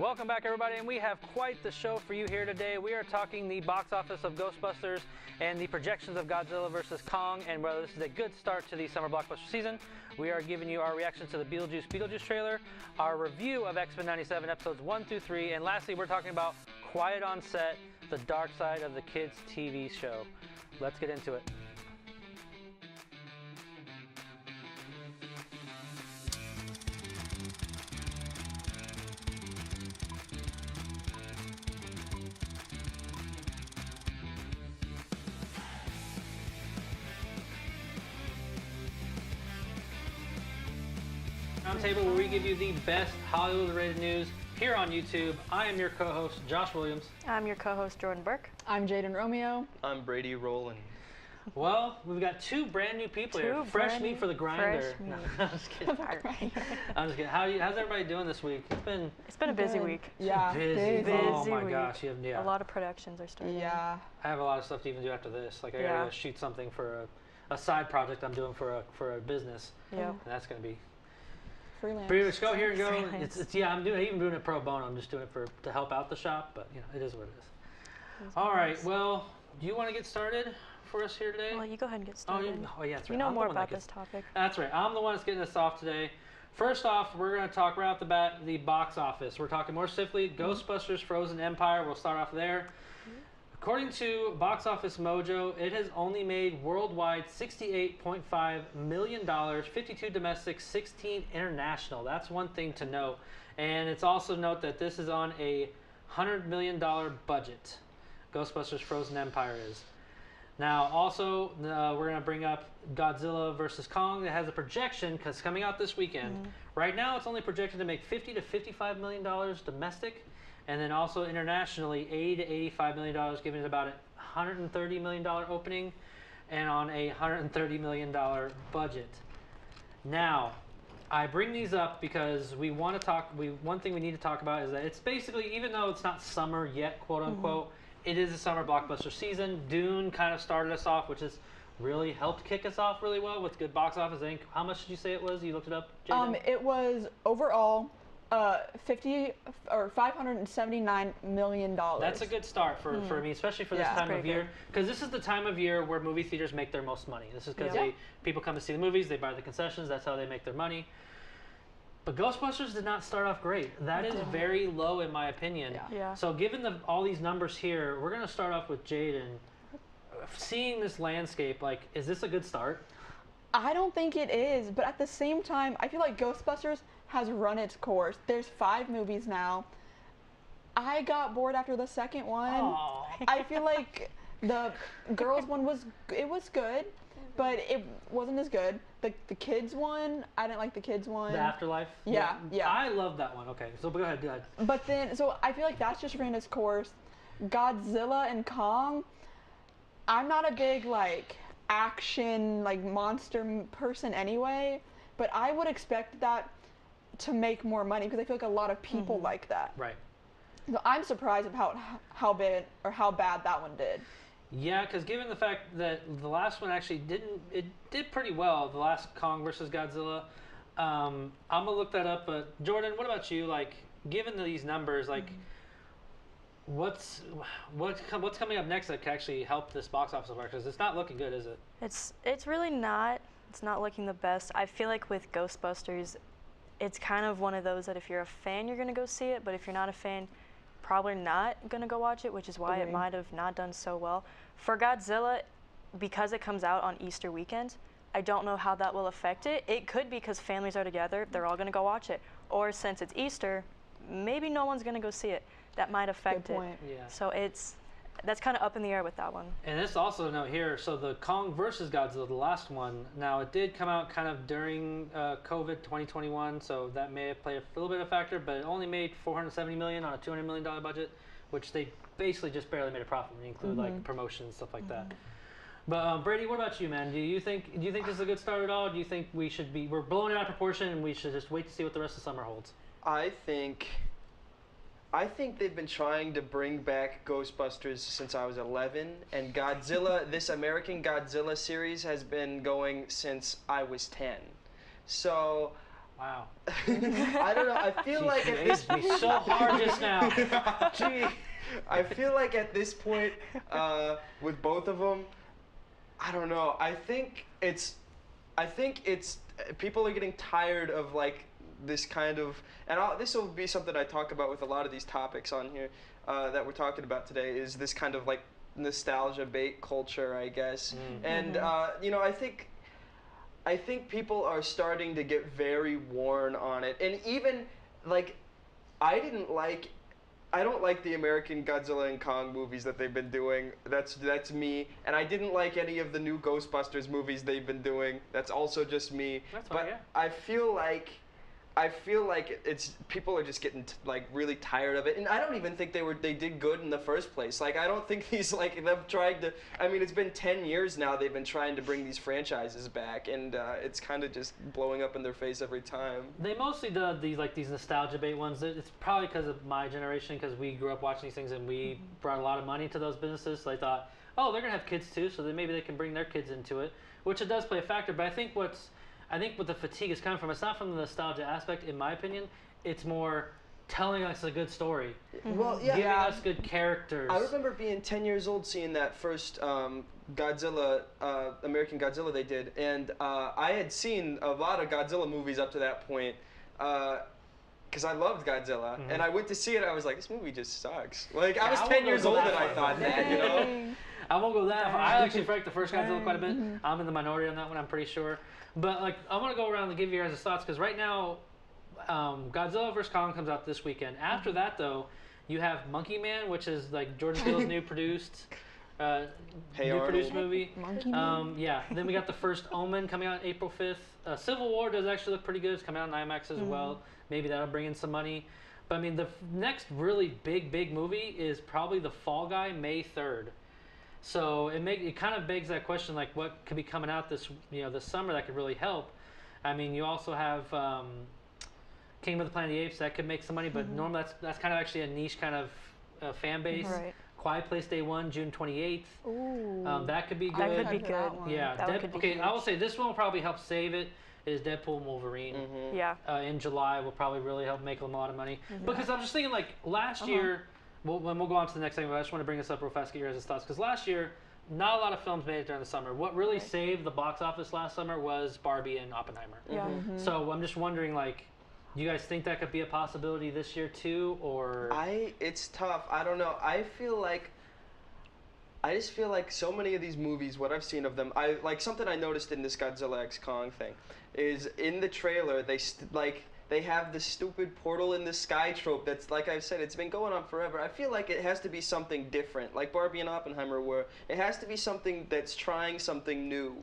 Welcome back, everybody, and we have quite the show for you here today. We are talking the box office of Ghostbusters and the projections of Godzilla vs. Kong, and whether this is a good start to the summer blockbuster season. We are giving you our reaction to the Beetlejuice Beetlejuice trailer, our review of X-Men 97 episodes 1 through 3, and lastly, we're talking about Quiet on Set, the dark side of the kids' TV show. Let's get into it. Roundtable, where we give you the best Hollywood-related news here on YouTube. I am your co-host, Josh Williams. I'm your co-host, Jordan Burke. I'm Jaden Romeo. I'm Brady Rowland. Well, we've got two brand new people here. Fresh meat for the grinder. Fresh meat. No, I'm just kidding. I'm just kidding. How's everybody doing this week? It's been a busy week. Yeah, busy. Oh my week. gosh, yeah. A lot of productions are starting. Yeah. I have a lot of stuff to even do after this. Like I gotta shoot something for a side project I'm doing for a business. Yeah. And that's gonna be Freelance. pretty much go here and go. Freelance. It's I'm even doing it pro bono. I'm just doing it to help out the shop, but you know it is what it is. All right. Well, do you want to get started for us here today? Well, you go ahead and get started. Oh yeah, that's right. You know more about this topic. That's right. I'm the one that's getting us off today. First off, we're going to talk right off the bat the box office. We're talking more specifically Ghostbusters Frozen Empire. We'll start off there. According to Box Office Mojo, it has only made worldwide $68.5 million, 52 domestic, 16 international. That's one thing to note. And it's also note that this is on a $100 million budget. Ghostbusters Frozen Empire is. Now, also, we're going to bring up Godzilla vs. Kong. It has a projection, because coming out this weekend. Right now, it's only projected to make $50 to $55 million domestic. And then also internationally, $80 to $85 million, giving it about a $130 million opening and on a $130 million budget. Now, I bring these up because we want to talk, one thing we need to talk about is that it's basically, even though it's not summer yet, quote unquote, it is a summer blockbuster season. Dune kind of started us off, which has really helped kick us off really well with good box office. I think, how much did you say it was? You looked it up, Jaden? It was overall $579 million. That's a good start for me, especially for this time of year, because this is the time of year where movie theaters make their most money. This is because people come to see the movies, they buy the concessions, that's how they make their money. But Ghostbusters did not start off great. That is very low in my opinion. Yeah. So given all these numbers here, we're going to start off with Jaden. Seeing this landscape, like, is this a good start? I don't think it is, but at the same time, I feel like Ghostbusters has run its course. There's 5 movies now. I got bored after the second one. Aww. I feel like the girls one was good, but it wasn't as good. The kids one, I didn't like the kids one. The Afterlife? Yeah. I love that one. Okay, so go ahead. But then, so I feel like that's just ran its course. Godzilla and Kong, I'm not a big like action like monster person anyway, but I would expect that to make more money because I feel like a lot of people like that. Right. So I'm surprised of how bad that one did. Yeah, because given the fact that the last one actually did pretty well, the last Kong versus Godzilla. I'm gonna look that up. But Jordan, what about you? Like, given these numbers, like, what's coming up next that can actually help this box office? Because it's not looking good, is it? It's really not. It's not looking the best. I feel like with Ghostbusters, it's kind of one of those that if you're a fan, you're gonna go see it. But if you're not a fan, probably not gonna go watch it, which is why it might have not done so well. For Godzilla, because it comes out on Easter weekend, I don't know how that will affect it. It could be because families are together, they're all gonna go watch it. Or since it's Easter, maybe no one's gonna go see it. That might affect Good point. Yeah. So that's kind of up in the air with that one. And this also note here, so the Kong versus Godzilla, the last one, now it did come out kind of during COVID 2021, so that may have played a little bit of a factor, but it only made $470 million on a $200 million budget, which they basically just barely made a profit when you include like promotion and stuff like that. But Brady, what about you, man? Do you think this is a good start at all? Do you think we're blowing it out of proportion and we should just wait to see what the rest of summer holds? I think they've been trying to bring back Ghostbusters since I was 11, and Godzilla, this American Godzilla series has been going since I was 10. So Wow. I don't know. I feel like You at this aged me so hard just now. Gee. I feel like at this point, with both of them, I don't know. I think it's people are getting tired of like this kind of, and this will be something I talk about with a lot of these topics on here that we're talking about today. Is this kind of like nostalgia bait culture, I guess, and you know, I think people are starting to get very worn on it, and even like I don't like the American Godzilla and Kong movies that they've been doing. That's me. And I didn't like any of the new Ghostbusters movies they've been doing. That's also just me. That's fine, yeah. I feel like it's people are just getting like really tired of it, and I don't even think they did good in the first place. Like I don't think these like them trying to. I mean, it's been 10 years now they've been trying to bring these franchises back, and it's kind of just blowing up in their face every time. They mostly do these nostalgia bait ones. It's probably because of my generation, because we grew up watching these things and we brought a lot of money to those businesses. So I thought, oh, they're gonna have kids too, so maybe they can bring their kids into it, which it does play a factor. But I think what the fatigue is coming from, it's not from the nostalgia aspect, in my opinion. It's more telling us a good story. Well, yeah. Giving us good characters. I remember being 10 years old seeing that first Godzilla, American Godzilla they did, and I had seen a lot of Godzilla movies up to that point, because I loved Godzilla, and I went to see it, I was like, this movie just sucks. Like, I was 10 years old and I thought that, you know? I won't go that far. I actually liked the first Godzilla quite a bit. I'm in the minority on that one, I'm pretty sure. But like, I want to go around and give you guys' thoughts, because right now, Godzilla vs. Kong comes out this weekend. After that, though, you have Monkey Man, which is like Jordan Peele's new produced movie. Monkey Man? Yeah. Then we got the first Omen coming out April 5th. Civil War does actually look pretty good. It's coming out in IMAX as well. Maybe that'll bring in some money. But I mean, the next really big movie is probably The Fall Guy, May 3rd. So it kind of begs that question, like what could be coming out this summer that could really help. I mean, you also have Kingdom of the Planet of the Apes that could make some money, but normally that's kind of actually a niche kind of fan base. Right. Quiet Place Day 1, June 28th. Ooh. That could be good. That could be good. Yeah. That could be okay, huge. I will say this one will probably help save it. Is Deadpool and Wolverine. Yeah. In July will probably really help make them a lot of money. Because I'm just thinking, like last year. When we'll go on to the next segment, I just want to bring this up real fast, get your guys' thoughts. Because last year, not a lot of films made it during the summer. What really saved the box office last summer was Barbie and Oppenheimer. Yeah. So I'm just wondering, like, do you guys think that could be a possibility this year too, or? It's tough. I don't know. I just feel like so many of these movies, what I've seen of them, something I noticed in this Godzilla x Kong thing, is in the trailer they have this stupid portal in the sky trope that's, like I've said, it's been going on forever. I feel like it has to be something different, like Barbie and Oppenheimer were. It has to be something that's trying something new,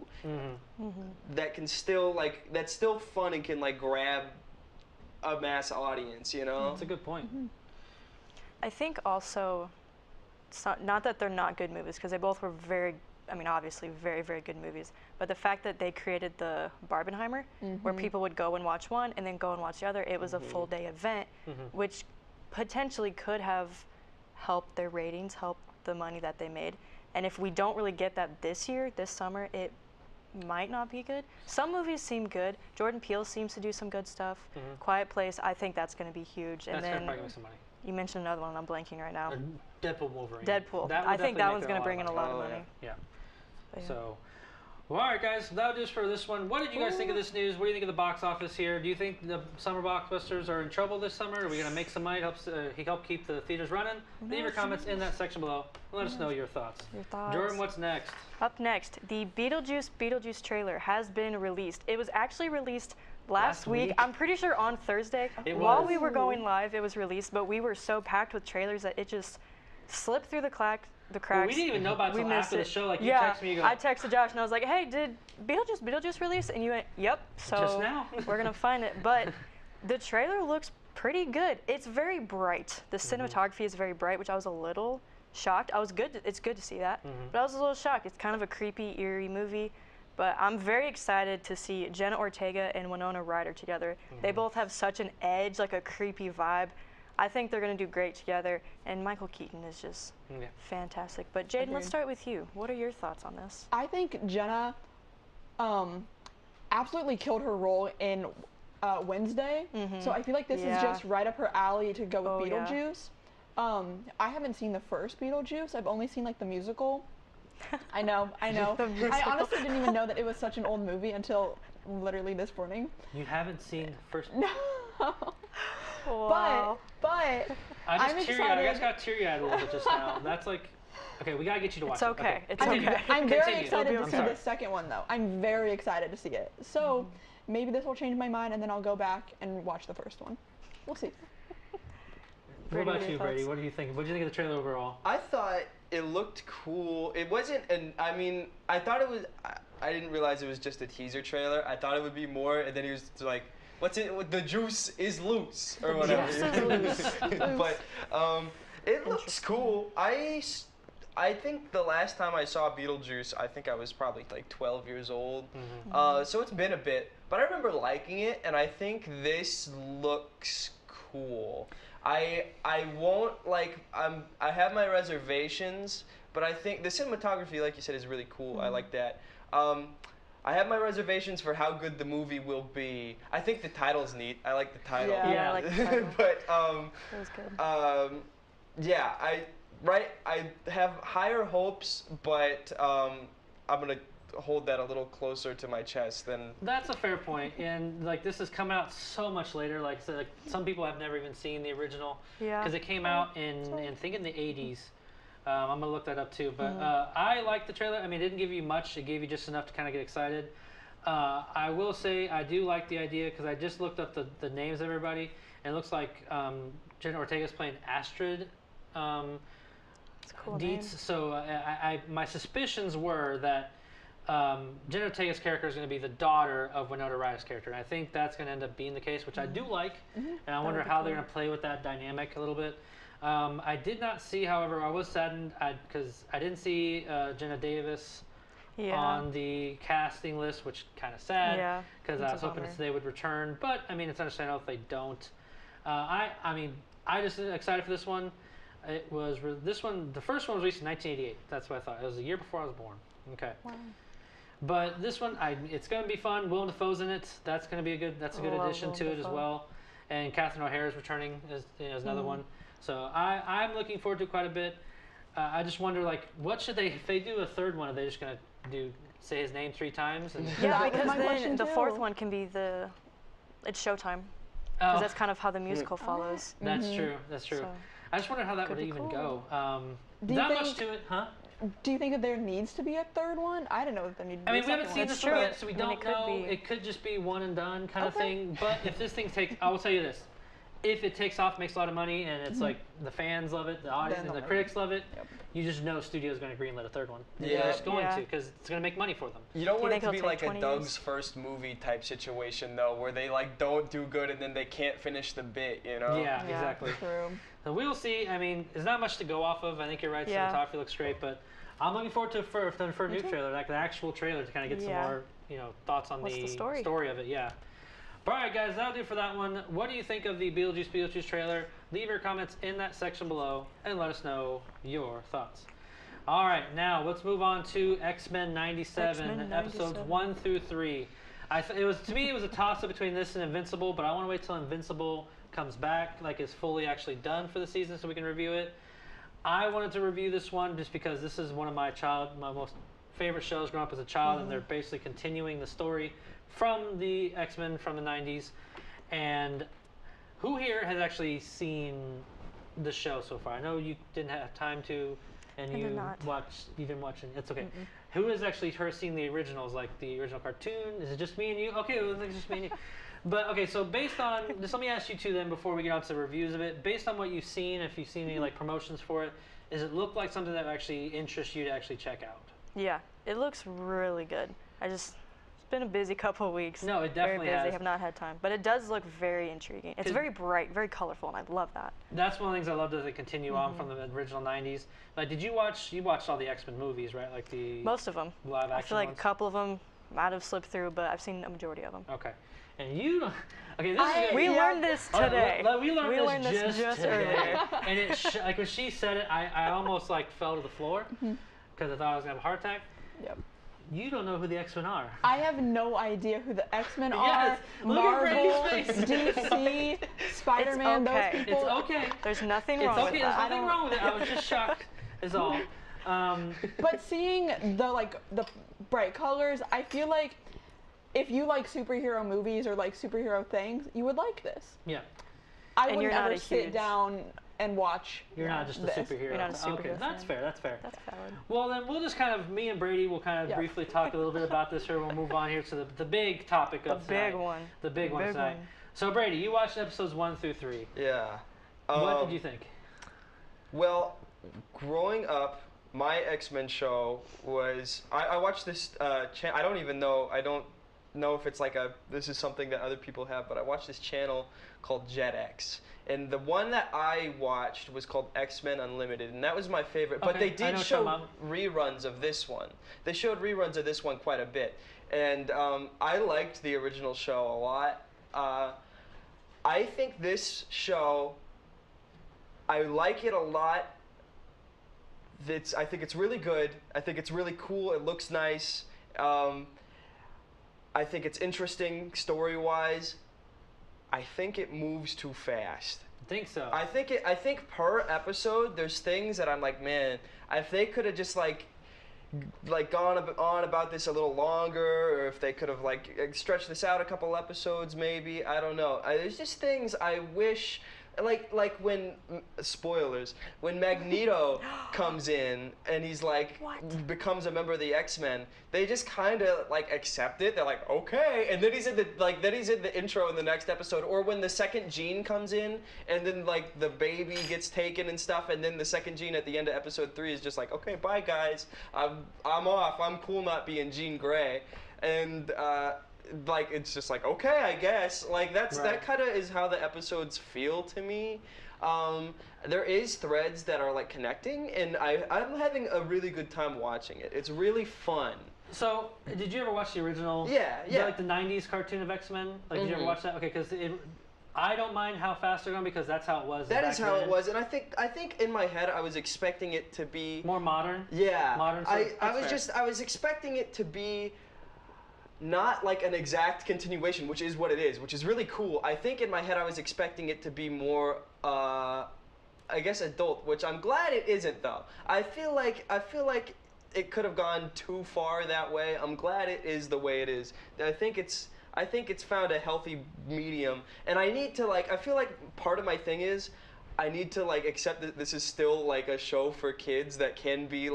that can still, that's still fun and can, grab a mass audience, you know? That's a good point. I think also, it's not that they're not good movies, because they both were obviously very, very good movies. But the fact that they created the Barbenheimer, where people would go and watch one and then go and watch the other, it was a full day event, which potentially could have helped their ratings, helped the money that they made. And if we don't really get that this summer, it might not be good. Some movies seem good. Jordan Peele seems to do some good stuff. Quiet Place, I think that's going to be huge. That's and then probably make some money. You mentioned another one, I'm blanking right now. Deadpool, Wolverine. Deadpool. I think that one's going to bring in a lot of money. Yeah. But yeah. So, well, all right, guys. That'll do us for this one. What did you guys think of this news? What do you think of the box office here? Do you think the summer blockbusters are in trouble this summer? Are we going to make some money? Help keep the theaters running? Leave your comments in that section below. Let us know your thoughts. Jordan, what's next? Up next, the Beetlejuice Beetlejuice trailer has been released. It was actually released last week. I'm pretty sure on Thursday. While we were going live, it was released, but we were so packed with trailers that it just slipped through the cracks. Well, we didn't even know about it until after the show. Like, you texted me, you go, I texted Josh and I was like, hey, did Beetlejuice release? And you went, yep. So just now. We're going to find it. But the trailer looks pretty good. It's very bright. The cinematography is very bright, which I was a little shocked. It's good to see that. But I was a little shocked. It's kind of a creepy, eerie movie. But I'm very excited to see Jenna Ortega and Winona Ryder together. They both have such an edge, like a creepy vibe. I think they're going to do great together, and Michael Keaton is just fantastic. But Jaden, let's start with you. What are your thoughts on this? I think Jenna absolutely killed her role in Wednesday. So I feel like this is Yeah. just right up her alley to go with Oh, yeah. Beetlejuice. I haven't seen the first Beetlejuice. I've only seen like the musical. I know. I musical. honestly didn't even know that it was such an old movie until literally this morning. You haven't seen the first. No. Wow. But I I'm just teary-eyed. I excited. just got teary-eyed a little bit just now. That's like, okay, we gotta get you to watch It's it. okay. It's Continue. okay. I'm very Continue. excited It'll to be see okay. the second one though. I'm very excited to see it. So maybe this will change my mind and then I'll go back and watch the first one. We'll see. What about Brady, you, your Brady? thoughts? What do you think? What do you think of the trailer overall? I thought it looked cool. It wasn't I mean, I thought it was. I didn't realize it was just a teaser trailer. I thought it would be more, and then he was like, "What's it? The juice is loose or whatever." juice is loose. But it looks cool. I think the last time I saw Beetlejuice, I think I was probably like 12 years old. So it's been a bit, but I remember liking it, and I think this looks cool. I won't like I have my reservations, but I think the cinematography, like you said, is really cool. I like that. I have my reservations for how good the movie will be. I think the title's neat. I like the title. Yeah, I like the title. But That was good. yeah, I have higher hopes, but I'm gonna hold that a little closer to my chest than. That's a fair point, and like this has come out so much later. Like I said, like some people have never even seen the original Yeah. because it came out in I think in the 80s. I'm gonna look that up too, but I like the trailer. I mean, it didn't give you much; it gave you just enough to kind of get excited. I will say I do like the idea because I just looked up the names of everybody, and it looks like Jenna Ortega's playing Astrid. It's a cool name. Dietz. So my suspicions were that Jenna Ortega's character is going to be the daughter of Winona Ryder's character. And I think that's going to end up being the case, which I do like. And I wonder would be how they're cool. going to play with that dynamic a little bit. I did not see, however, I was saddened because I didn't see Jenna Davis Yeah. on the casting list, which kind of sad Yeah, because I that's was a hoping bummer. they would return. But I mean, it's understandable if they don't. I mean, I just excited for this one. It was this one. The first one was released in 1988. That's what I thought. It was the year before I was born. Okay. Wow. But this one, it's going to be fun. Willem Dafoe's in it. That's going to be a good Love addition to Willem it as Dafoe. well. And Catherine O'Hara is returning as another one. So I'm looking forward to it quite a bit. I just wonder, like, what should they, if they do a third one, are they just going to say his name 3 times? And, Yeah, That was because my then question the too. fourth one can be it's Showtime. Oh, Because that's kind of how the musical follows. that's true. That's true. So, I just wonder how that could would be even cool. go. Do you Not think- much to it, huh? Do you think that there needs to be a third one? I didn't know that there needed to I be mean, a we haven't second seen one. this It's one true. yet, so we I mean, don't it could know. be. It could just be one and done kind of Okay. thing. But if this thing takes, I will tell you this: if it takes off, makes a lot of money, and it's like the fans love it, the audience Then and the they'll critics love it, Yep. you just know studio's going to greenlight a third one. Yeah. They're just going Yeah. to because it's going to make money for them. You don't Do you want it think to be it'll like take a 20 Doug's years? first movie type situation though, where they like don't do good and then they can't finish the bit, you know? Yeah, Yeah. exactly. True. So we'll see. I mean, there's not much to go off of. I think you're right. Yeah. Cinematography looks great, but I'm looking forward to for a new trailer, like the actual trailer, to kind of get Yeah. some more thoughts on What's the story? of it. Yeah. All right, guys, that'll do for that one. What do you think of the Beetlejuice Beetlejuice trailer? Leave your comments in that section below and let us know your thoughts. All right, now let's move on to X-Men 97, X-Men episodes 97. 1 through 3. To me, it was a toss-up between this and Invincible, but I want to wait till Invincible comes back, like is fully actually done for the season, so we can review it. I wanted to review this one just because this is one of my most favorite shows growing up as a child, and they're basically continuing the story from the X-Men from the 90s. And who here has actually seen the show so far? I know you didn't have time to, and I did you not. didn't watch it. It's okay. Who has actually seen the originals, like the original cartoon? Is it just me and you? Okay, well, it's just me and you. But okay, so based on just let me ask you two then before we get on to the reviews of it. Based on what you've seen, if you've seen any like promotions for it, does it look like something that actually interests you to actually check out? Yeah, it looks really good. It's been a busy couple of weeks. No, it definitely very busy. has. Have not had time, but it does look very intriguing. It's 'Cause- very bright, very colorful, and I love that. That's one of the things I love that they continue on from the original 90s. Like, you watched all the X-Men movies, right? Like the Most of them. live action I feel like ones? a couple of them might have slipped through, but I've seen a majority of them. Okay. And you, okay, this is gonna We be, learned this Oh, today. we learned this just earlier. today. And like when she said it, I almost like fell to the floor because I thought I was gonna have a heart attack. Yep. You don't know who the X-Men are. I have no idea who the X-Men Yes, are. look at Marvel, Brady's face. DC, Spider-Man, okay. those people. It's okay. There's nothing It's wrong okay. with There's that. nothing wrong with it. I was just shocked. Is all. But seeing the bright colors, I feel like if you like superhero movies or like superhero things, you would like this. Yeah. I And would you're not never a sit huge- down and watch. You're not just a this. superhero. You're not a superhero Okay, that's fan. fair. That's fair. That's valid. Well, then we'll just kind of, me and Brady will kind of Yeah. briefly talk a little bit about this here. We'll move on here to the big topic The of tonight. big one. The big one Big tonight. one. So, Brady, you watched episodes 1 through 3. Yeah. What did you think? Well, growing up, my X-Men show was I watched this channel. I don't know if it's like this is something that other people have, but I watched this channel called JetX. And the one that I watched was called X-Men Unlimited, and that was my favorite. But Okay, they I know did what show you're talking reruns of this one. They showed reruns of this one quite a bit. And I liked the original show a lot. I think this show, I like it a lot. I think it's really good. I think it's really cool. It looks nice. I think it's interesting story-wise. I think it moves too fast. I think so. I think per episode there's things that I'm like, man, if they could have just like gone on about this a little longer, or if they could have like stretched this out a couple episodes, maybe. I don't know. There's just things I wish. Like when spoilers, when Magneto comes in and he's like becomes a member of the X-Men, they just kind of like accept it. They're like, okay, and then he's in the intro in the next episode. Or when the second Jean comes in and then like the baby gets taken and stuff, and then the second Jean at the end of episode 3 is just like, okay, bye guys, I'm off. I'm cool not being Jean Grey, and like it's just like, okay, I guess, like that kind of is how the episodes feel to me. There is threads that are like connecting, and I'm having a really good time watching it. It's really fun. So, did you ever watch the original? Yeah. Like the 90s cartoon of X-Men? Like, did you ever watch that? Okay, because I don't mind how fast they're going because that's how it was. That back is how then. it was, and I think in my head I was expecting it to be More modern? Yeah. Modern. So I was expecting it to be not like an exact continuation, which is what it is, which is really cool. I think in my head I was expecting it to be more, I guess, adult, which I'm glad it isn't though. I feel like it could have gone too far that way. I'm glad it is the way it is. I think it's found a healthy medium, and I need to I feel like part of my thing is I need to accept that this is still a show for kids that can be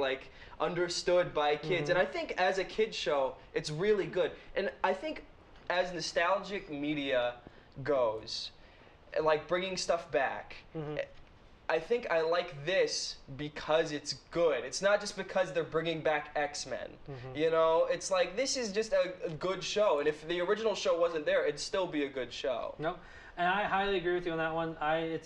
understood by kids. And I think as a kid's show, it's really good. And I think as nostalgic media goes, bringing stuff back, I think I like this because it's good. It's not just because they're bringing back X-Men. You know, it's this is just a good show. And if the original show wasn't there, it'd still be a good show. Nope. And I highly agree with you on that one. I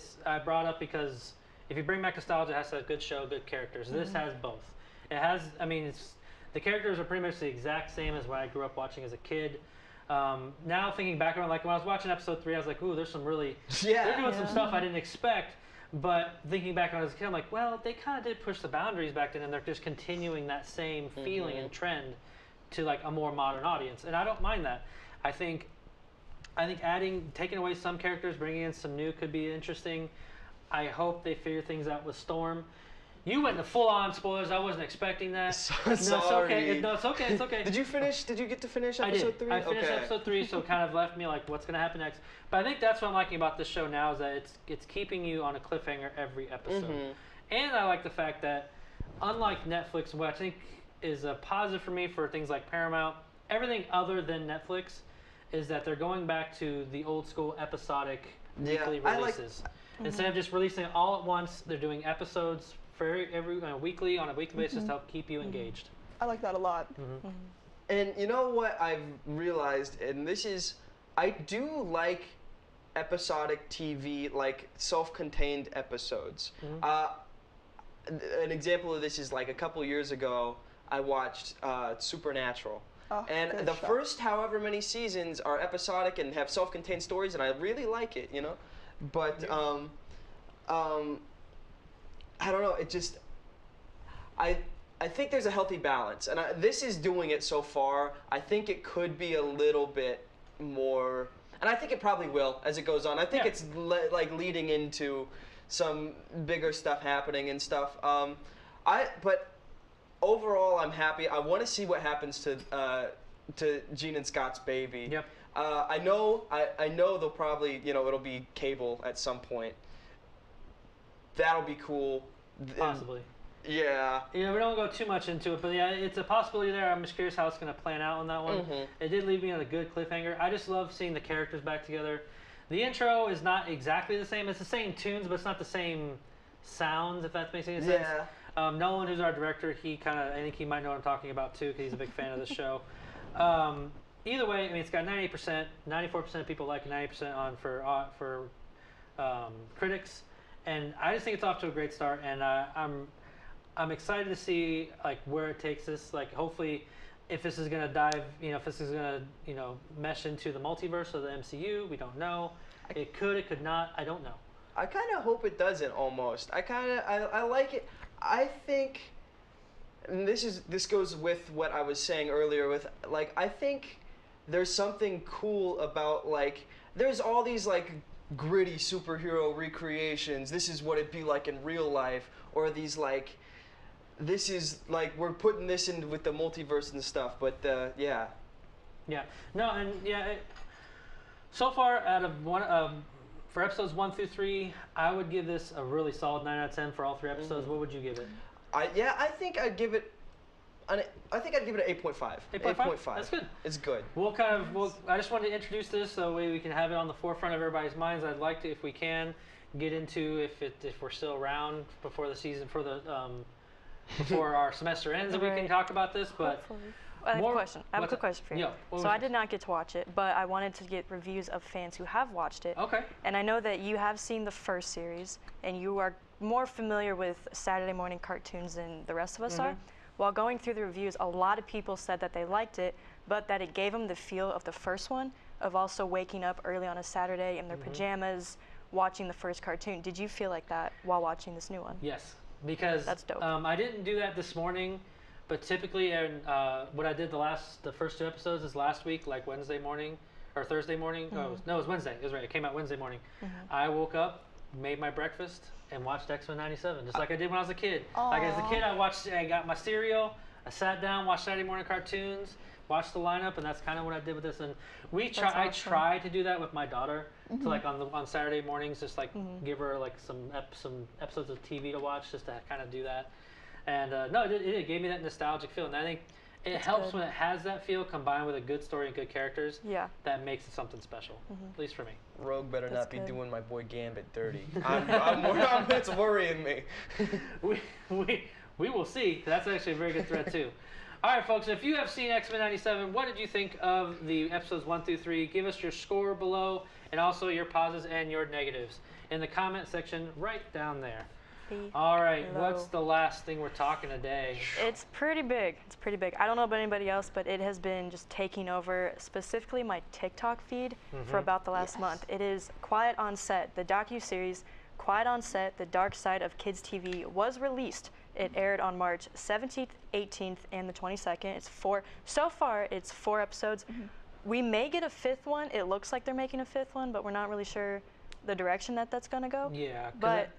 brought up because if you bring back nostalgia, it has to have a good show, good characters. This has both. It has, the characters are pretty much the exact same as what I grew up watching as a kid. Now thinking back on when I was watching episode 3, I was like, ooh, there's some really, they're doing some stuff I didn't expect. But thinking back on it as a kid, I'm like, well, they kind of did push the boundaries back then, and they're just continuing that same feeling and trend to a more modern audience. And I don't mind that. I think taking away some characters, bringing in some new could be interesting. I hope they figure things out with Storm. You went to full-on spoilers. I wasn't expecting that. Sorry. It's okay. It's okay. Did you get to finish I episode did. 3? I finished episode 3, so it kind of left me what's going to happen next. But I think that's what I'm liking about this show now is that it's keeping you on a cliffhanger every episode. And I like the fact that, unlike Netflix, what I think is a positive for me for things like Paramount, everything other than Netflix is that they're going back to the old school episodic weekly releases. Instead of just releasing it all at once, they're doing episodes for every weekly on a weekly basis to help keep you engaged. I like that a lot. And you know what I've realized, and this is, I do like episodic TV, self-contained episodes. An example of this is a couple years ago, I watched Supernatural. Oh, and the first however many seasons are episodic and have self-contained stories, and I really like it, you know? But, I don't know, it just, I think there's a healthy balance, and this is doing it so far. I think it could be a little bit more, and I think it probably will as it goes on. I think it's like leading into some bigger stuff happening and stuff. But overall, I'm happy. I want to see what happens to Gene and Scott's baby. Yep. I know they'll probably, it'll be cable at some point. That'll be cool. Possibly. Yeah. We don't go too much into it, but yeah, it's a possibility there. I'm just curious how it's going to plan out on that one. It did leave me on a good cliffhanger. I just love seeing the characters back together. The intro is not exactly the same. It's the same tunes, but it's not the same sounds, if that makes any sense. Yeah. Nolan, who's our director, I think he might know what I'm talking about too, because he's a big fan of the show. Either way, I mean, it's got 98%, 94% of people like it, 90% on for critics, and I just think it's off to a great start, and I'm excited to see like where it takes us. Like, hopefully, if this is gonna dive, if this is gonna mesh into the multiverse of the MCU, we don't know. It could not. I don't know. I kind of hope it doesn't. Almost. I like it. I think, and this goes with what I was saying earlier. With like, I think there's something cool about like there's all these like gritty superhero recreations. This is what it'd be like in real life, or these like. This is like we're putting this in with the multiverse and stuff, but yeah. Yeah. No, and yeah. So far, out of for episodes 1 through 3, I would give this a really solid 9 out of 10 for all 3 episodes. What would you give it? I think I'd give it. I think I'd give it an 8.5. 8.5. That's good. It's good. I just wanted to introduce this so we can have it on the forefront of everybody's minds. I'd like to, if we can, get into if we're still around before the season before our semester ends, and we can talk about this. But I have a question. I have a quick question for you. Yeah, so I did not get to watch it, but I wanted to get reviews of fans who have watched it. Okay. And I know that you have seen the first series, and you are more familiar with Saturday morning cartoons than the rest of us are. While going through the reviews, a lot of people said that they liked it, but that it gave them the feel of the first one, of also waking up early on a Saturday in their pajamas, watching the first cartoon. Did you feel like that while watching this new one? Yes. Because that's dope. I didn't do that this morning, but typically, what I did the first 2 episodes is last week, like Wednesday morning or Thursday morning. No, it was Wednesday. It was right. It came out Wednesday morning. I woke up, made my breakfast, and watched X-Men '97, just like I did when I was a kid. Aww. Like as a kid, I got my cereal, I sat down, watched Saturday morning cartoons, watched the lineup, and that's kind of what I did with this. And I try to do that with my daughter. So like on Saturday mornings, just like give her like some episodes of TV to watch, just to kind of do that. And no, it gave me that nostalgic feel, and I think it helps when it has that feel combined with a good story and good characters. Yeah, that makes it something special, at least for me. Rogue better not be doing my boy Gambit dirty. It's worrying me. We will see. That's actually a very good threat too. All right, folks, if you have seen X-Men '97, what did you think of the episodes 1 through 3? Give us your score below, and also your positives and your negatives in the comment section right down there. All right, what's the last thing we're talking today? It's pretty big. I don't know about anybody else, but it has been just taking over specifically my TikTok feed for about the last month. It is Quiet on Set. The docuseries Quiet on Set, The Dark Side of Kids TV was released. It aired on March 17th, 18th, and the 22nd. So far, it's 4 episodes. We may get a 5th one. It looks like they're making a 5th one, but we're not really sure the direction that's going to go. Yeah. But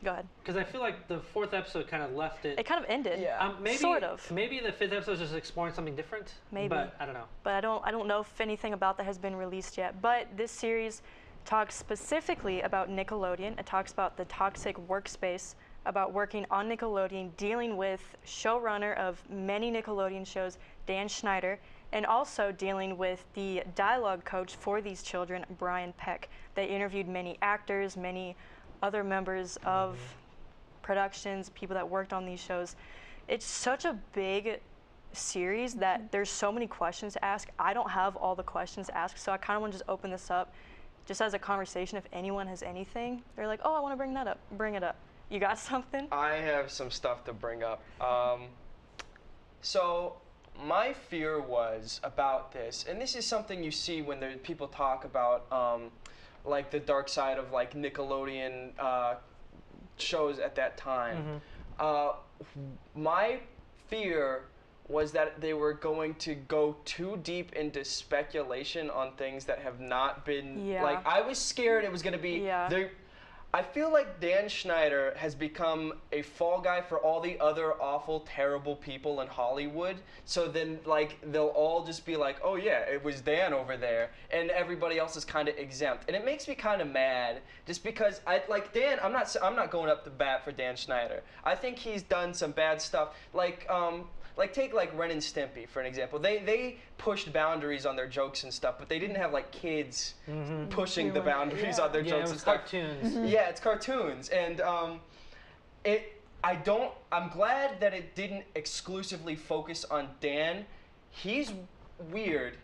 go ahead. Because I feel like the 4th episode kind of left it. It kind of ended. Yeah. Sort of. Maybe the 5th episode is just exploring something different. Maybe. But I don't know. But I don't know if anything about that has been released yet. But this series talks specifically about Nickelodeon. It talks about the toxic workspace, about working on Nickelodeon, dealing with showrunner of many Nickelodeon shows, Dan Schneider, and also dealing with the dialogue coach for these children, Brian Peck. They interviewed many actors, many other members of productions, people that worked on these shows. It's such a big series that there's so many questions to ask. I don't have all the questions to ask, so I kind of want to just open this up just as a conversation. If anyone has anything, they're like, oh, I want to bring that up, bring it up. You got something? I have some stuff to bring up. So my fear was about this, and this is something you see when people talk about like the dark side of like Nickelodeon shows at that time. My fear was that they were going to go too deep into speculation on things that have not been like I was scared it was going to be I feel like Dan Schneider has become a fall guy for all the other awful, terrible people in Hollywood. So then, like, they'll all just be like, oh yeah, it was Dan over there, and everybody else is kind of exempt. And it makes me kind of mad, just because I like Dan. I'm not going up to bat for Dan Schneider. I think he's done some bad stuff, like take like Ren and Stimpy for an example. They pushed boundaries on their jokes and stuff, but they didn't have like kids pushing the boundaries on their jokes and stuff. Cartoons. Yeah, it's cartoons, and I'm glad that it didn't exclusively focus on Dan. He's weird.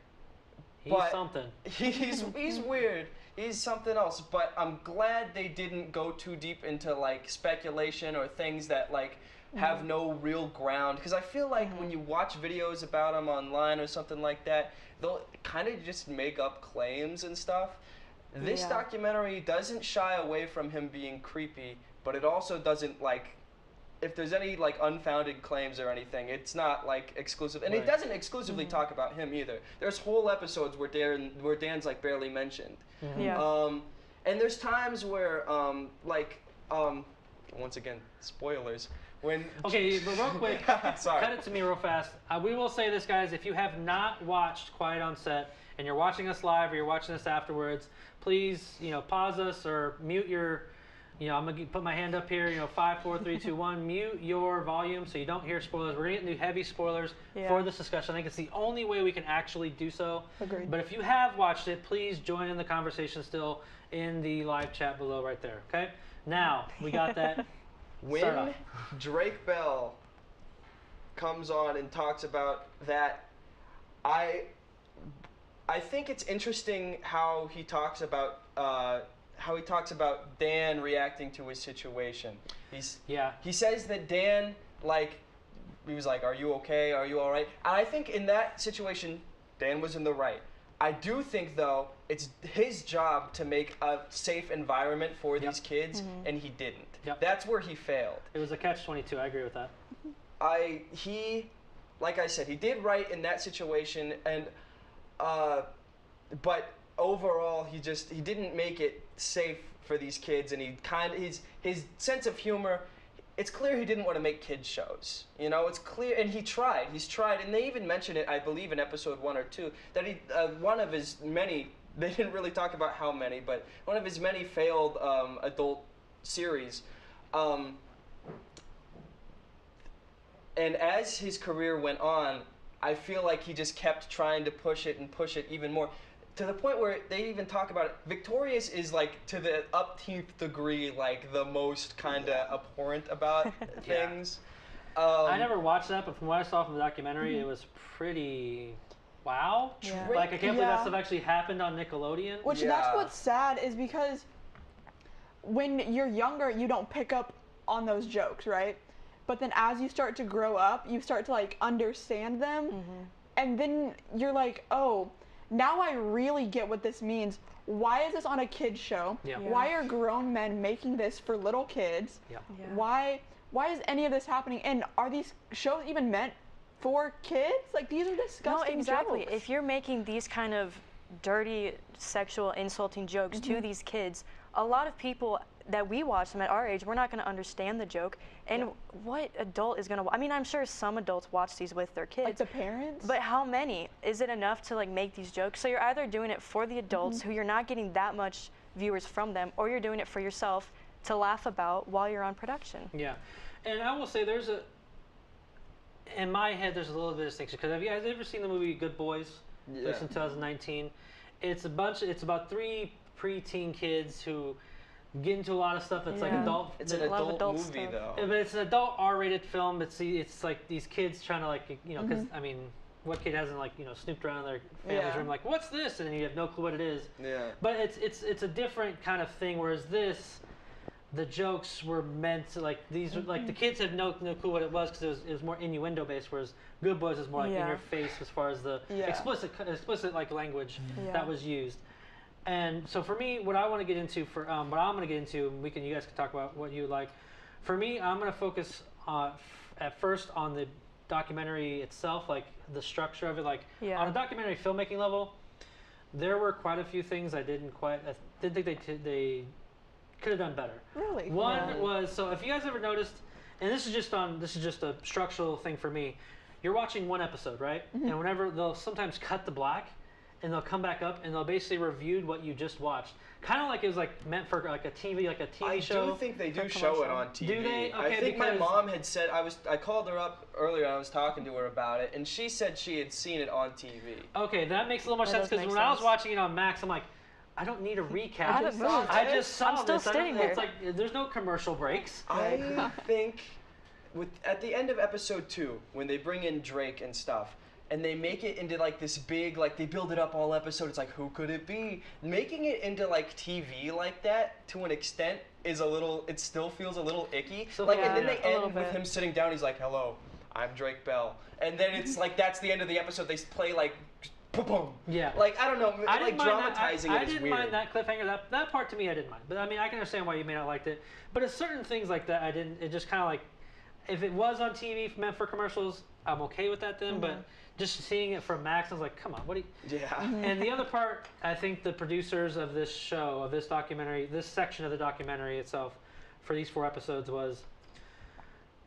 He's something. He's weird. He's something else. But I'm glad they didn't go too deep into like speculation or things that like have no real ground, because I feel like when you watch videos about him online or something like that, they'll kind of just make up claims and stuff. This documentary doesn't shy away from him being creepy, but it also doesn't, like, if there's any like unfounded claims or anything, it's not like exclusive, and it doesn't exclusively talk about him either. There's whole episodes where Dan's like barely mentioned. And there's times where once again, spoilers. Okay, but real quick, sorry. Cut it to me real fast. We will say this, guys, if you have not watched Quiet on Set and you're watching us live or you're watching us afterwards, please, pause us or mute your, I'm going to put my hand up here, 5, 4, 3, 2, 1, mute your volume so you don't hear spoilers. We're going to get into heavy spoilers for this discussion. I think it's the only way we can actually do so. Agreed. But if you have watched it, please join in the conversation still in the live chat below right there, okay? Now, we got that. When Drake Bell comes on and talks about that, I think it's interesting how he talks about Dan reacting to his situation. He says that Dan, like, he was like, "Are you okay? Are you all right?" And I think in that situation, Dan was in the right. I do think, though, it's his job to make a safe environment for these kids, and he didn't. That's where he failed. It was a catch-22. I agree with that. Like I said, he did right in that situation, and but overall, he didn't make it safe for these kids, and his sense of humor. It's clear he didn't want to make kids shows. It's clear, and he's tried, and they even mention it, I believe, in episode 1 or 2, that one of his many, they didn't really talk about how many, but one of his many failed adult series. And as his career went on, I feel like he just kept trying to push it even more. To the point where they even talk about it. Victorious is like to the upteenth degree, like the most kind of abhorrent about things. I never watched that, but from what I saw from the documentary, it was pretty wow. Like I can't believe that stuff actually happened on Nickelodeon. Which that's what's sad, is because when you're younger, you don't pick up on those jokes, right? But then as you start to grow up, you start to like understand them, and then you're like, oh, now I really get what this means. Why is this on a kid's show? Why are grown men making this for little kids? Why is any of this happening? And are these shows even meant for kids? Like, these are disgusting No, exactly. jokes. If you're making these kind of dirty, sexual, insulting jokes to these kids, a lot of people that we watch them at our age, we're not going to understand the joke. And what adult is going to? I mean, I'm sure some adults watch these with their kids. Like the parents. But how many? Is it enough to like make these jokes? So you're either doing it for the adults who you're not getting that much viewers from them, or you're doing it for yourself to laugh about while you're on production. Yeah, and I will say in my head there's a little bit of distinction, because have you guys ever seen the movie Good Boys? It's in 2019. It's about 3 preteen kids who get into a lot of stuff that's like adult. It's an adult movie, though. But it's an adult R-rated film. It's like these kids trying to like because I mean, what kid hasn't like snooped around in their family's room like, what's this? And you have no clue what it is. Yeah. But it's a different kind of thing. Whereas the jokes were meant to like these like the kids have no clue what it was, because it was more innuendo based, whereas Good Boys is more like in your face as far as the explicit like language that was used. And so for me, what I want to get into what I'm going to get into, and you guys can talk about what you like. For me, I'm going to focus at first on the documentary itself, like the structure of it, like Yeah. on a documentary filmmaking level, there were quite a few things I didn't think they could have done better. Really? One was, so if you guys ever noticed, and this is just a structural thing for me. You're watching one episode, right? And whenever they'll sometimes cut to black, and they'll come back up and they'll basically reviewed what you just watched. Kind of like it was like meant for like a TV show. I do think they do show it on TV. Do they? Okay, I think my because- mom had said I called her up earlier and I was talking to her about it, and she said she had seen it on TV. Okay, that makes a little more That sense does because make when I was sense. watching it on Max, I'm like, I don't need a recap. I haven't moved. I just saw I'm still this. I don't- sitting here. It's like there's no commercial breaks. I think at the end of episode 2, when they bring in Drake and stuff, and they make it into like this big, like they build it up all episode. It's like, who could it be? Making it into like TV like that to an extent is a little. It still feels a little icky. So Like, yeah, and then yeah. they A little end with bit. him sitting down. He's like, "Hello, I'm Drake Bell," and then it's like that's the end of the episode. They play like, boom, boom. Yeah. Like I don't know, I like didn't mind that. dramatizing I it is didn't weird. mind that cliffhanger. That part to me, I didn't mind. But I mean, I can understand why you may not liked it. But it's certain things like that I didn't. It just kind of like, if it was on TV meant for commercials, I'm okay with that then. But just seeing it from Max, I was like, come on, what do you? Yeah. And the other part, I think the producers of this show, of this documentary, this section of the documentary itself, for these 4 episodes was,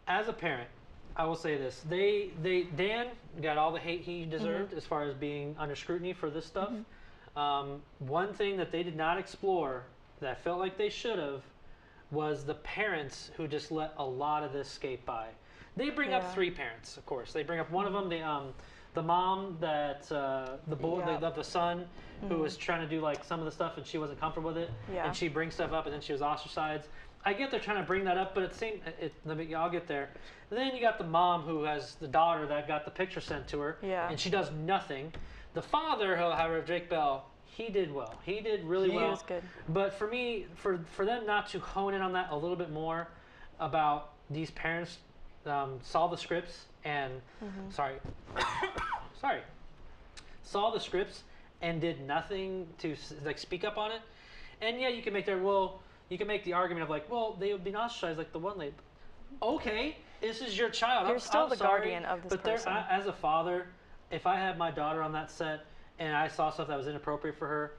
as a parent, I will say this: Dan got all the hate he deserved as far as being under scrutiny for this stuff. One thing that they did not explore that I felt like they should have was the parents who just let a lot of this skate by. They bring up Yeah. 3 parents, of course. They bring up one of them, the mom that the boy, Yeah. the son, who was trying to do like some of the stuff and she wasn't comfortable with it, Yeah. and she brings stuff up and then she was ostracized. I get they're trying to bring that up, but I'll get there. And then you got the mom who has the daughter that got the picture sent to her, Yeah. and she does nothing. The father, however, Drake Bell, he did well. He did really He well. was good. But for me, for them not to hone in on that a little bit more about these parents saw the scripts and saw the scripts and did nothing to like speak up on it. And yeah, you can make the argument of like, well, they would be ostracized like the one lady. Okay, this is your child. You're I'm still the sorry, guardian of this but there- person. as a father, if I had my daughter on that set and I saw stuff that was inappropriate for her,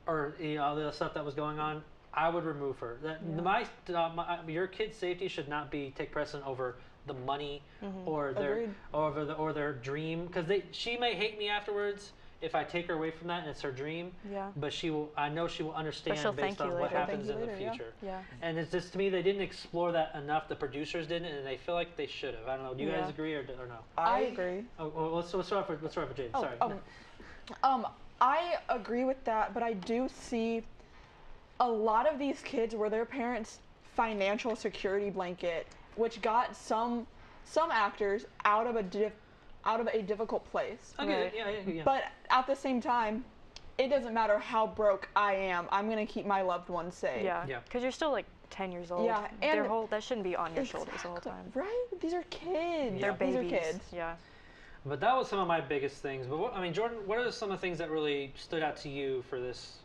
or the stuff that was going on, I would remove her. Your kid's safety should not take precedent over the money or Agreed. or their dream, because she may hate me afterwards if I take her away from that and it's her dream. Yeah. But I know she will understand she'll based thank you on what later. happens Thank you in the later, yeah. future. Yeah. And it's just, to me, they didn't explore that enough. The producers didn't, and they feel like they should have. I don't know. Do you guys Yeah. agree or no? I agree. Oh, well, let's start with James. Oh, Sorry. I agree with that, but I do see a lot of these kids were their parents' financial security blanket, which got some actors out of a difficult place. Okay. Yeah. But at the same time, it doesn't matter how broke I am. I'm gonna keep my loved ones safe. Yeah. Yeah. Because you're still like 10 years old. Yeah, and that shouldn't be on your shoulders the whole time. Right? These are kids. They're These babies. are kids. Yeah. But that was some of my biggest things. But Jordan, what are some of the things that really stood out to you for this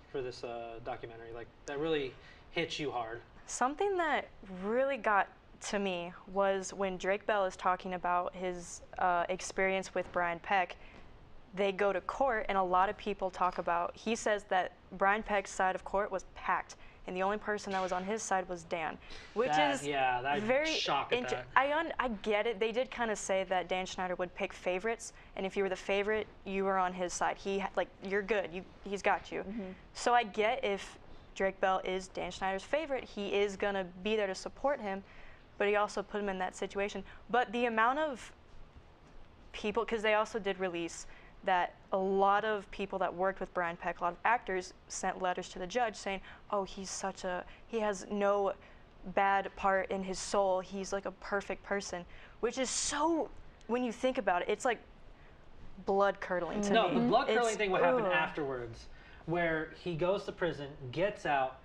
documentary? Like that really hit you hard? Something that really got to me was when Drake Bell is talking about his experience with Brian Peck. They go to court, and a lot of people talk about. He says that Brian Peck's side of court was packed, and the only person that was on his side was Dan, which is very shocked at that. I get it. They did kind of say that Dan Schneider would pick favorites, and if you were the favorite, you were on his side. You're good. He's got you. So I get if Drake Bell is Dan Schneider's favorite, he is gonna be there to support him, but he also put him in that situation. But the amount of people, because they also did release that a lot of people that worked with Brian Peck, a lot of actors sent letters to the judge saying, oh, he has no bad part in his soul. He's like a perfect person, which is so, when you think about it, it's like blood curdling to me. No, the blood curdling It's- thing would happen ugh. afterwards, where he goes to prison, gets out,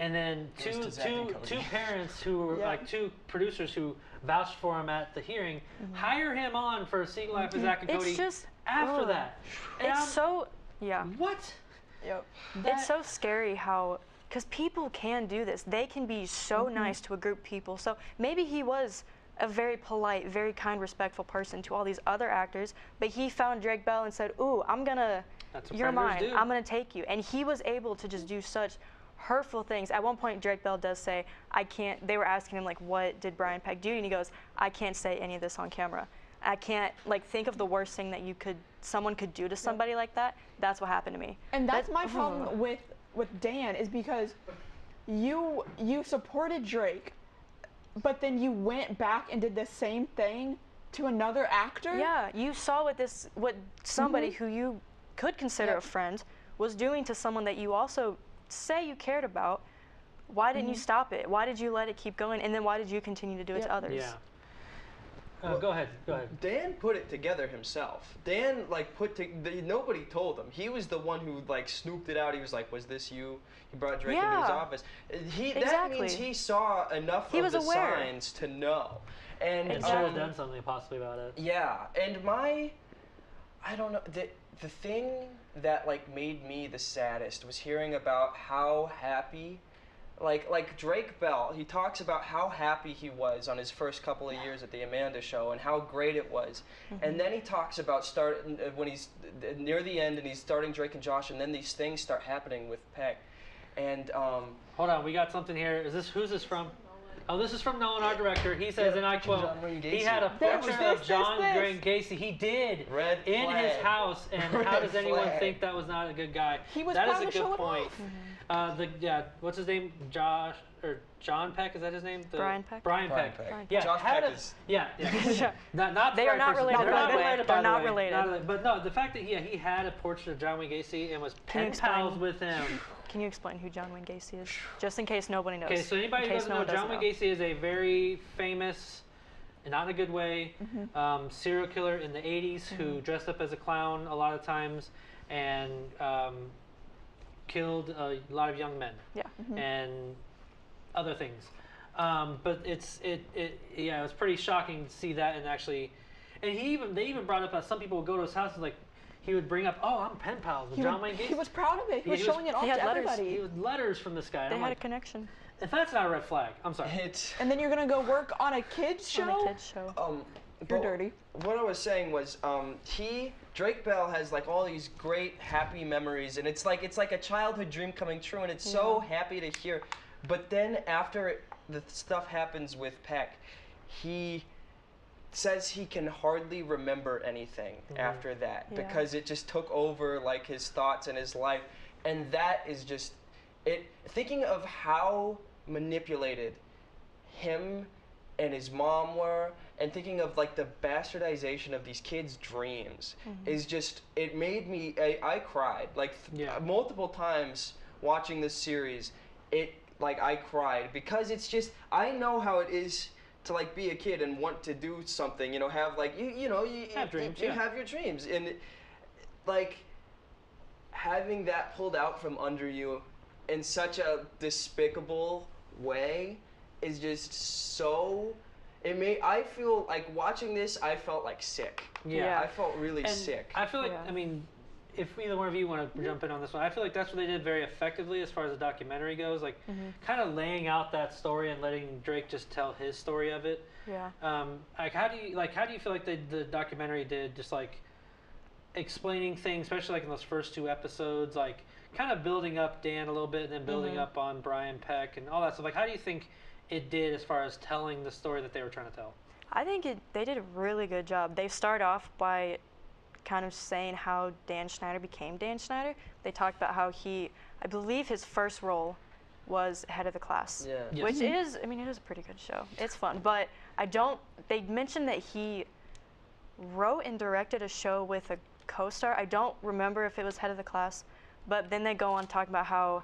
and then Goes to Zack and Cody. two parents who were Yeah. like two producers who vouched for him at the hearing hire him on for Secret Life of Zack and Cody It's just after ugh. that. And I'm- It's so, yeah. what? Yep. It's so scary how, because people can do this. They can be so nice to a group of people. So maybe he was a very polite, very kind, respectful person to all these other actors, but he found Drake Bell and said, "Ooh, That's what you're predators mine. do. I'm gonna take you." And he was able to just do such hurtful things. At one point, Drake Bell does say, "I can't." They were asking him like, "What did Brian Peck do?" And he goes, "I can't say any of this on camera. I can't think of the worst thing that someone could do to somebody like that. That's what happened to me." And that's my problem with Dan, is because you supported Drake, but then you went back and did the same thing to another actor. Yeah, you saw what somebody who you could consider a friend was doing to someone that you also say you cared about. Why didn't you stop it? Why did you let it keep going? And then why did you continue to do it to others? Yeah. Go ahead. Dan put it together himself. Dan nobody told him. He was the one who snooped it out. He was like, "Was this you?" He brought Drake into his office. That means he saw enough of the signs to know. And He should have done something possibly about it. yeah, and I don't know, the thing that made me the saddest was hearing about how happy, like Drake Bell, he talks about how happy he was on his first couple of years at the Amanda Show and how great it was. And then he talks about when he's near the end and he's starting Drake and Josh, and then these things start happening with Peck. And hold on, we got something here. Who's this from? Oh, this is from Nolan, our director. He says, and I quote, "He had a portrait of John Wayne Gacy." He did in his house, and how does anyone think that was not a good guy? He was that proud is a to show good it point. What's his name? John Peck, is that his name? Brian Peck. Brian Peck. Yeah, Josh Peck is. Yeah. not They the are right not person. related, They're by not the way. related. They're by the not way. related. But no, the fact that he had a portrait of John Wayne Gacy and was pen pals with him. Can you explain who John Wayne Gacy is, just in case nobody knows? Okay, so anybody who doesn't know, John Wayne Gacy is a very famous, and not in a good way, serial killer in the 80s who dressed up as a clown a lot of times and killed a lot of young men. Yeah. And other things. But it was pretty shocking to see that, and actually, and they even brought up that some people would go to his house and he would bring up, "Oh, I'm pen pals with John Wayne Gacy." He was proud of it. He was showing it off to everybody. He had letters from this guy. They had a connection. If that's not a red flag, I'm sorry. And then you're gonna go work on a kids show. On a kids show. You're dirty. What I was saying was, Drake Bell has all these great happy memories, and it's like a childhood dream coming true, and it's so happy to hear. But then after the stuff happens with Peck, he says he can hardly remember anything after that because it just took over his thoughts and his life, and that is just it. Thinking of how manipulated him and his mom were, and thinking of the bastardization of these kids' dreams is just, it made me, I cried multiple times watching this series. I cried because it's just, I know how it is to be a kid and want to do something, have you have dreams, you have your dreams, and having that pulled out from under you in such a despicable way is just so. I feel watching this. I felt sick. Yeah. I felt really sick. I feel I mean, if either one of you want to jump in on this one, I feel that's what they did very effectively as far as the documentary goes. Kind of laying out that story and letting Drake just tell his story of it. Yeah. How do you feel the documentary did just explaining things, especially in those first 2 episodes, kind of building up Dan a little bit and then building up on Brian Peck and all that stuff. How do you think it did as far as telling the story that they were trying to tell? I think they did a really good job. They start off by kind of saying how Dan Schneider became Dan Schneider. They talked about how I believe his first role was head of the class, which is, it is a pretty good show. It's fun, but they mentioned that he wrote and directed a show with a co-star. I don't remember if it was head of the class, but then they go on talking about how,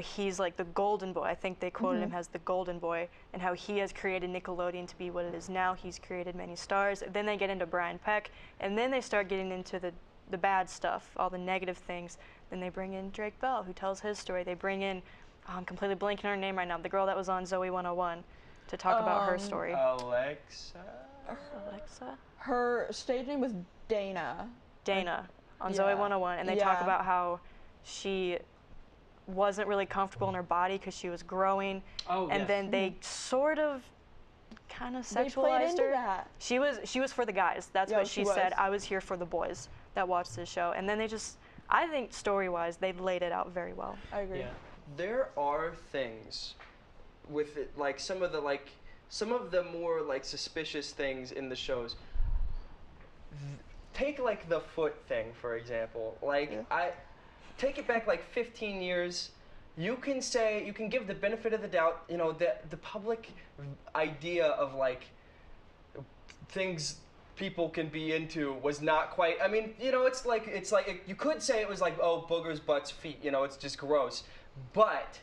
he's the golden boy. I think they quoted him as the golden boy, and how he has created Nickelodeon to be what it is now. He's created many stars. Then they get into Brian Peck, and then they start getting into the bad stuff, all the negative things. Then they bring in Drake Bell, who tells his story. They bring in, I'm completely blanking on her name right now, the girl that was on Zoe 101, to talk about her story. Alexa? Her stage name was Dana. On Zoe 101, and they talk about how she wasn't really comfortable in her body because she was growing, then they sort of kind of They played sexualized into her. that. She was for the guys. That's Yeah, what she she said. was. I was here for the boys that watched this show. And then they just, I think story-wise, they've laid it out very well. I agree. Yeah. There are things with it, like some of the more like suspicious things in the shows. Take like the foot thing for example. Like Yeah. I take it back like 15 years. You can give the benefit of the doubt. You know, the public idea of like things people can be into was not quite. I mean, you know, it's like you could say it was like, oh, boogers, butts, feet. You know, it's just gross. But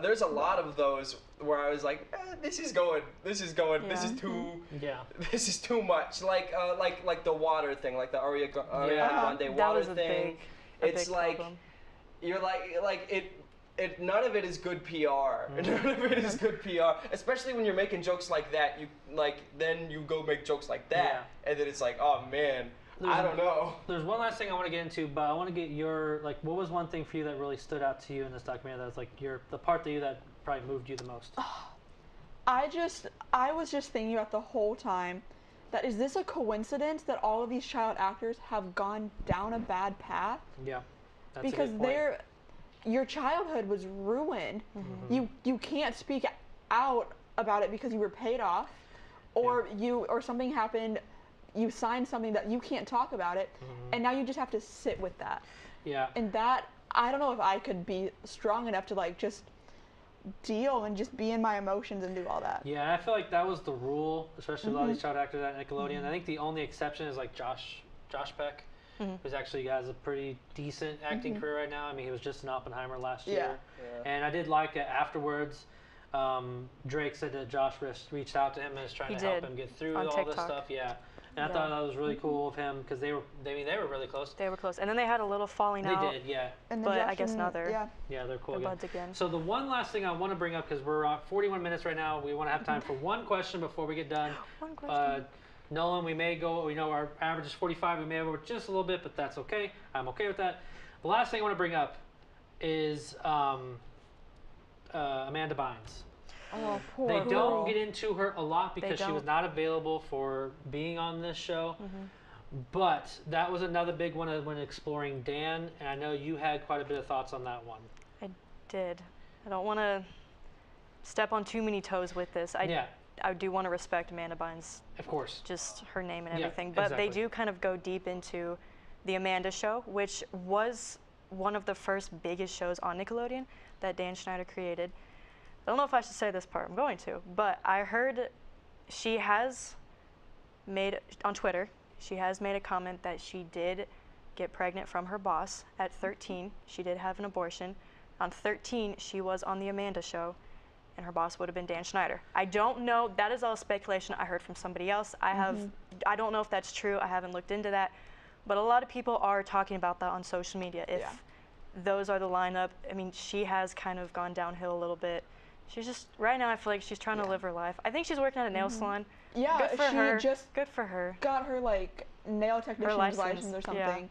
there's a lot of those where I was like, this is going, this is Yeah. too, Yeah. this is too much. Like the water thing, like the Ariana Grande That water was a thing. big, It's big like problem. you're like it. None of it is good PR. None of it is good PR. Especially when you're making jokes like that. Then you go make jokes like that, and then it's like, oh man, I don't know. There's one last thing I want to get into, but I want to get your, like, what was one thing for you that really stood out to you in this documentary that was like the part that probably moved you the most? I was just thinking about the whole time that is this a coincidence that all of these child actors have gone down a bad path? Yeah. That's a Because good point. your childhood was ruined. Mm-hmm. You can't speak out about it because you were paid off, or or something happened. You signed something that you can't talk about it, and now you just have to sit with that. Yeah. And that, I don't know if I could be strong enough to like just deal and just be in my emotions and do all that. Yeah, I feel like that was the rule, especially with a lot of these child actors at Nickelodeon. I think the only exception is like Josh Peck, who's actually has a pretty decent acting career right now. I mean, he was just in Oppenheimer last year. Yeah. And I did like it afterwards. Drake said that Josh reached out to him and is trying He to help did, him get through on all this TikTok. stuff. Yeah. And I Yeah. thought that was really cool of him because they were really close. They were close. And then they had a little falling They out. did, yeah. And But Josh I guess and- now they're- yeah. Yeah, they're cool They're again. buds again. So the one last thing I want to bring up, because we're at 41 minutes right now, we want to have time for one question before we get done. One question. Nolan, we may go, we know our average is 45, we may go over just a little bit, but that's okay. I'm okay with that. The last thing I want to bring up is Amanda Bynes. Oh, poor They girl. don't get into her a lot because she was don't. not available for being on this show. But that was another big one when exploring Dan, and I know you had quite a bit of thoughts on that one. I did. I don't want to step on too many toes with this. I do want to respect Amanda Bynes, Of course. just her name and Yeah, everything. But they exactly. do kind of go deep into the Amanda Show, which was one of the first biggest shows on Nickelodeon that Dan Schneider created. I don't know if I should say this part. I'm going to. But I heard she has made, on Twitter, she has made a comment that she did get pregnant from her boss at 13. She did have an abortion. On 13, she was on the Amanda Show, and her boss would have been Dan Schneider. I don't know. That is all speculation I heard from somebody else. I don't know if that's true. I haven't looked into that. But a lot of people are talking about that on social media. If those are the lineup, I mean, she has kind of gone downhill a little bit. She's just, right now I feel like she's trying to live her life. I think she's working at a nail salon. Yeah, Good for she her. just Good for her. got her like nail technician's license or yeah. something.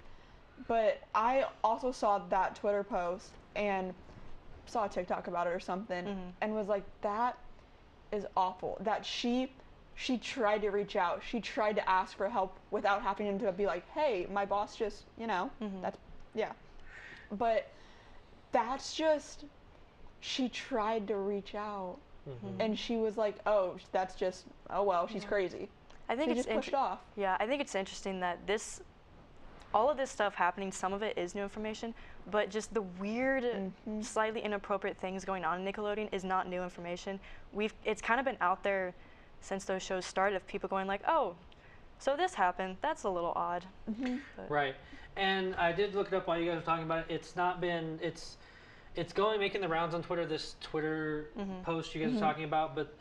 But I also saw that Twitter post and saw a TikTok about it or something and was like, that is awful. That she tried to reach out. She tried to ask for help without having to be like, hey, my boss just, that's, But that's just, she tried to reach out. And she was like, oh, that's just, oh well, she's crazy. I think She it's just pushed off. Yeah, I think it's interesting that all of this stuff happening, some of it is new information, but just the weird, slightly inappropriate things going on in Nickelodeon is not new information. It's kind of been out there since those shows started of people going like, oh, so this happened. That's a little odd. But Right. And I did look it up while you guys were talking about it. It's not been, it's making the rounds on Twitter, this Twitter post you guys are talking about, but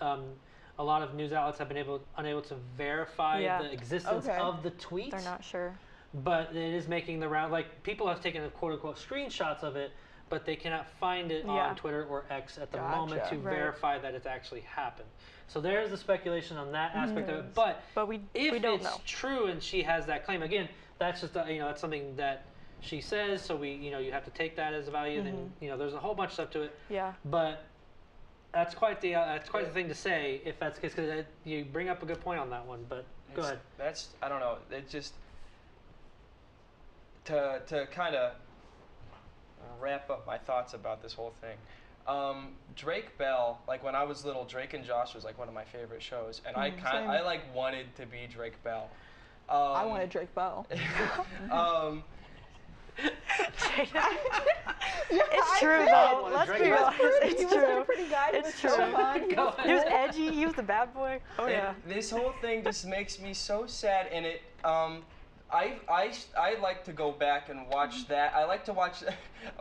a lot of news outlets have been unable to verify the existence of the tweet. they're not sure. But it is making the round. Like, people have taken quote-unquote screenshots of it, but they cannot find it on Twitter or X at the moment to verify that it's actually happened. So there's the speculation on that aspect of it. But we if don't it's know. true and she has that claim, again, that's just that's something that she says. So you have to take that as a value. Then there's a whole bunch of stuff to it. Yeah. But That's quite the thing to say, if that's the case, because you bring up a good point on that one. But go ahead. That's, I don't know. It just to kind of wrap up my thoughts about this whole thing. Drake Bell, like when I was little, Drake and Josh was like one of my favorite shows, and Same. I like wanted to be Drake Bell. I wanted Drake Bell. It's true though. Let's be honest. It's He was true. a pretty guy. He It's was so true. fun. He was He was cool. edgy. He was the bad boy. Oh yeah. And this whole thing just makes me so sad, and it I like to go back and watch that. I like to watch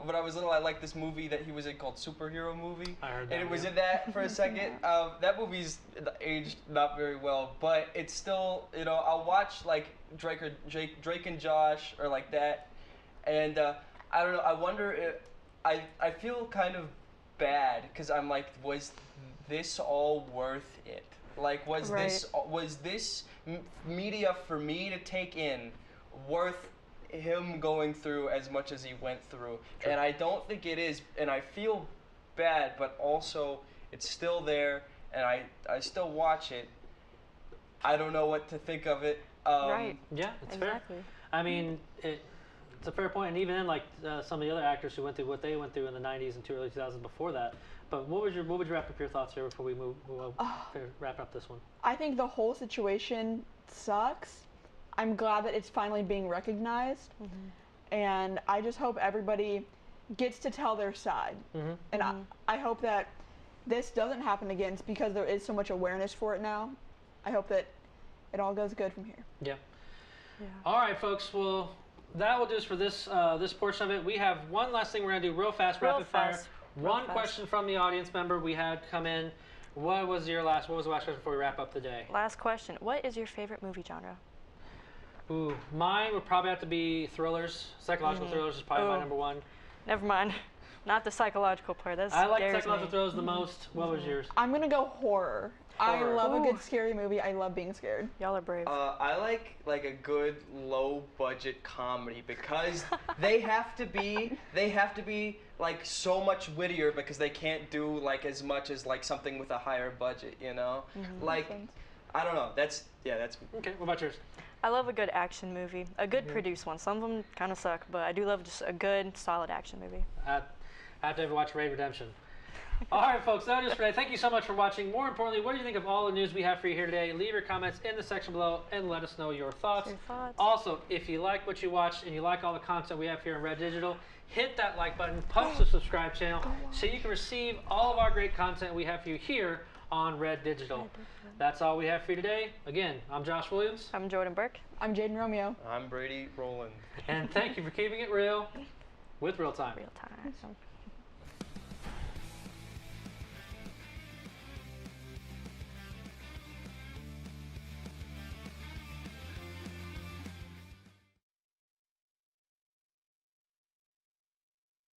when I was little. I liked this movie that he was in called Superhero Movie, I heard that. and it was yeah. in that for a second. That movie's aged not very well, but it's still, you know, I'll watch like Drake and Josh or like that, and I don't know. I wonder if I feel kind of bad because I'm like, was this all worth it? Like, was this media for me to take in worth him going through as much as he went through? True. And I don't think it is, and I feel bad, but also it's still there, and I still watch it. I don't know what to think of it. Right. Yeah, it's Exactly. fair. I mean, it's a fair point, and even then, like some of the other actors who went through what they went through in the '90s and early 2000s before that. But what would you wrap up your thoughts here before we wrap up this one? I think the whole situation sucks. I'm glad that it's finally being recognized, and I just hope everybody gets to tell their side. And I hope that this doesn't happen again because there is so much awareness for it now. I hope that it all goes good from here. Yeah. Yeah. All right, folks. Well, that will do us for this this portion of it. We have one last thing we're gonna do real fast, rapid fire. One question from the audience member we had come in. What was the last question before we wrap up the day? Last question. What is your favorite movie genre? Ooh, mine would probably have to be thrillers. Psychological thrillers is probably my number one. Never mind. Not the psychological part. That's I like psychological thrillers the most. What was yours? I'm gonna go horror. I Horror. love a Ooh. good scary movie. I love being scared. Y'all are brave. I like a good low budget comedy because they have to be like so much wittier because they can't do like as much as like something with a higher budget, you know? Like, I don't know. That's Okay, what about yours? I love a good action movie. A good produced one. Some of them kind of suck, but I do love just a good, solid action movie. I have to ever watch Raid Redemption. All right, folks, that is for today. Thank you so much for watching. More importantly, what do you think of all the news we have for you here today? Leave your comments in the section below and let us know your thoughts. Also, if you like what you watched and you like all the content we have here in Red Digital, hit that like button, punch the subscribe channel so you can receive all of our great content we have for you here on Red Digital. That's all we have for you today. Again, I'm Josh Williams. I'm Jordan Burke. I'm Jaden Romeo. I'm Brady Rowland. And thank you for keeping it real with Real Time. Real time.